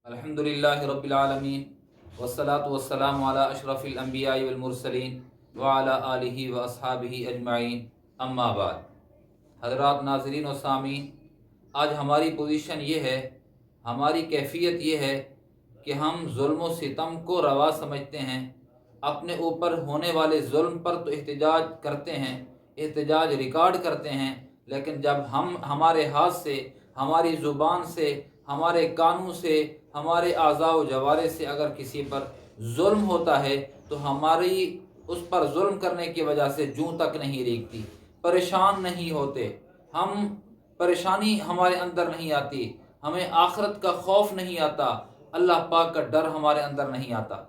الحمدللہ رب العالمین والصلاة والسلام علی اشرف الانبیاء والمرسلین وعلی آلہ واصحابہ اجمعین، اما بعد۔ حضرات ناظرین و سامعین، آج ہماری پوزیشن یہ ہے، ہماری کیفیت یہ ہے کہ ہم ظلم و ستم کو روا سمجھتے ہیں، اپنے اوپر ہونے والے ظلم پر تو احتجاج کرتے ہیں، احتجاج ریکارڈ کرتے ہیں، لیکن جب ہمارے ہاتھ سے، ہماری زبان سے، ہمارے کانوں سے، ہمارے اعضاء و جوارح سے اگر کسی پر ظلم ہوتا ہے تو ہماری اس پر ظلم کرنے کی وجہ سے جوں تک نہیں ریگتی، پریشان نہیں ہوتے، ہم پریشانی ہمارے اندر نہیں آتی، ہمیں آخرت کا خوف نہیں آتا، اللہ پاک کا ڈر ہمارے اندر نہیں آتا۔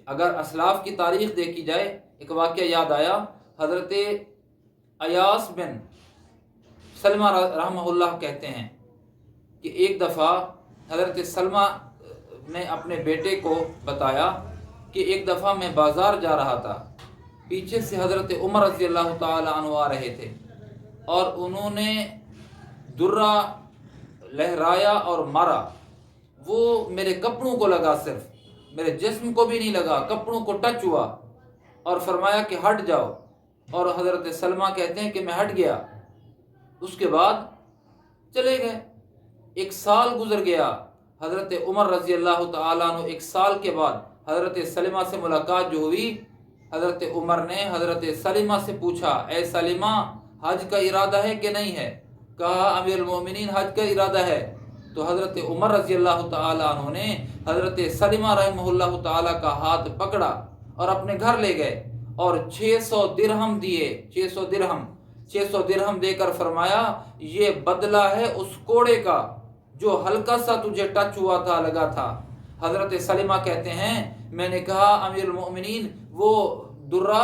اگر اسلاف کی تاریخ دیکھی جائے، ایک واقعہ یاد آیا، حضرت ایاس بن سلمہ رحمہ اللہ کہتے ہیں کہ ایک دفعہ حضرت سلمہ نے اپنے بیٹے کو بتایا کہ ایک دفعہ میں بازار جا رہا تھا، پیچھے سے حضرت عمر رضی اللہ تعالی عنہ آ رہے تھے اور انہوں نے درہ لہرایا اور مارا، وہ میرے کپڑوں کو لگا، صرف میرے جسم کو بھی نہیں لگا، کپڑوں کو ٹچ ہوا اور فرمایا کہ ہٹ جاؤ، اور حضرت سلمہ کہتے ہیں کہ میں ہٹ گیا۔ اس کے بعد چلے گئے، ایک سال گزر گیا، حضرت عمر رضی اللہ تعالیٰ عنہ ایک سال کے بعد حضرت سلمہ سے ملاقات جو ہوئی، حضرت عمر نے حضرت سلمہ سے پوچھا، اے سلمہ حج کا ارادہ ہے کہ نہیں ہے؟ کہا امیر المومنین حج کا ارادہ ہے۔ تو حضرت عمر رضی اللہ تعالیٰ عنہ نے حضرت سلمہ رحمہ اللہ تعالیٰ کا ہاتھ پکڑا اور اپنے گھر لے گئے اور 600 درہم دیے، 600 درہم دے کر فرمایا یہ بدلہ ہے اس کوڑے کا جو ہلکا سا تجھے ٹچ ہوا تھا، لگا تھا۔ حضرت سلمہ کہتے ہیں میں نے کہا امیر المؤمنین وہ درہ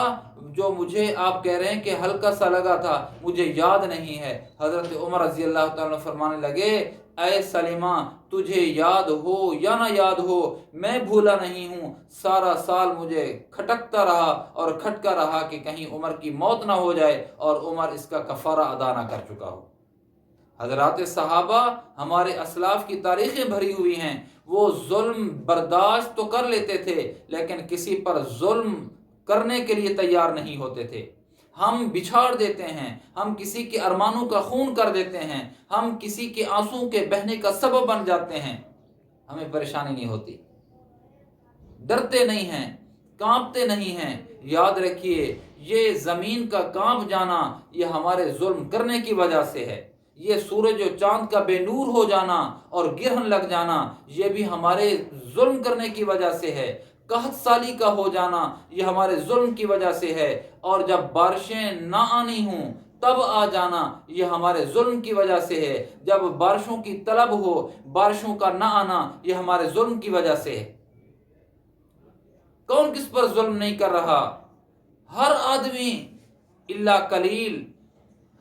جو مجھے آپ کہہ رہے ہیں کہ ہلکا سا لگا تھا مجھے یاد نہیں ہے۔ حضرت عمر رضی اللہ تعالیٰ فرمانے لگے اے سلمہ تجھے یاد ہو یا نہ یاد ہو میں بھولا نہیں ہوں، سارا سال مجھے کھٹکتا رہا اور کھٹکا رہا کہ کہیں عمر کی موت نہ ہو جائے اور عمر اس کا کفارہ ادا نہ کر چکا ہو۔ حضرات صحابہ ہمارے اسلاف کی تاریخیں بھری ہوئی ہیں، وہ ظلم برداشت تو کر لیتے تھے لیکن کسی پر ظلم کرنے کے لیے تیار نہیں ہوتے تھے۔ ہم بچھاڑ دیتے ہیں، ہم کسی کے ارمانوں کا خون کر دیتے ہیں، ہم کسی کے آنسوں کے بہنے کا سبب بن جاتے ہیں، ہمیں پریشانی نہیں ہوتی، ڈرتے نہیں ہیں، کانپتے نہیں ہیں۔ یاد رکھیے یہ زمین کا کانپ جانا یہ ہمارے ظلم کرنے کی وجہ سے ہے، یہ سورج و چاند کا بے نور ہو جانا اور گرہن لگ جانا یہ بھی ہمارے ظلم کرنے کی وجہ سے ہے، قحط سالی کا ہو جانا یہ ہمارے ظلم کی وجہ سے ہے، اور جب بارشیں نہ آنی ہوں تب آ جانا یہ ہمارے ظلم کی وجہ سے ہے، جب بارشوں کی طلب ہو بارشوں کا نہ آنا یہ ہمارے ظلم کی وجہ سے ہے۔ کون کس پر ظلم نہیں کر رہا؟ ہر آدمی الا قلیل،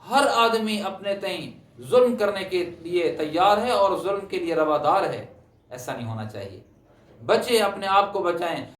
ہر آدمی اپنے تئیں ظلم کرنے کے لیے تیار ہے اور ظلم کے لیے روادار ہے۔ ایسا نہیں ہونا چاہیے، بچیں، اپنے آپ کو بچائیں۔